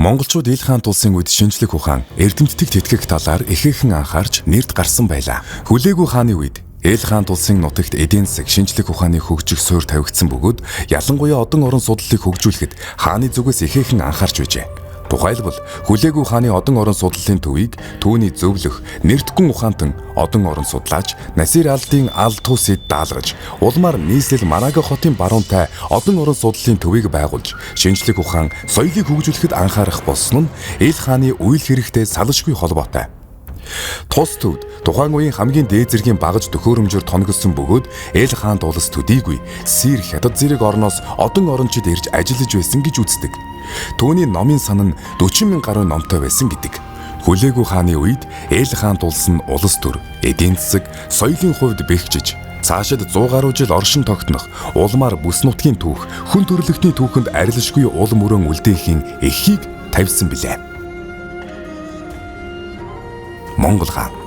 Монголчууд ил хаан тулсын үед шинжлэх ухаан, эрдэмтдийг тэтгэх талаар ихээхэн анхаарч нэрд гарсан байлаа. Хүлээгүү хааны үед ил хаан тулсын нутагт эдийн засаг шинжлэх ухааны хөгжих суурь тавигдсан бөгөөд ялангуяа одон орон судлалыг хөгжүүлэхэд хааны зүгээс ихээхэн анхаарч байжээ. Тухайлбал Хүлээгүү хааны одон орон судлалын төвийг түүний зөвлөх нэрдгэн ухаантан одон орон судлаач Насир алдын Ал Тусид даалгаж улмаар нийслэл Манага хотын баруунтай одон орон судлалын төвийг байгуулж шинжлэх ухаан соёлыг хөгжүүлэхэд анхаарах болсон нь ил хааны үйл хэрэгтэй салшгүй холбоотой. Тус төвд тухайн үеийн хамгийн дээд зэргийн багаж төхөөрөмжөөр тоногдсон бөгөөд ил хаанд улс төдийгүй Сир хятад зэрэг орноос одон орончид ирж ажиллаж байсан гэж үздэг. Түүний номын сан нь 40,000 гаруй номтой байсан гэдэг. Хүлээгүү хааны үед ил хаанд улс нь улс төр, эдийн засаг, соёлын хувьд бэхжиж цаашид 100 гаруй жил оршин тогтнох улмаар бүс нутгийн түүх, хүн төрөлхтний түүхэнд арилшгүй улам өрөөн үлдээхийн эхийг тавьсан билээ. Монгол хаан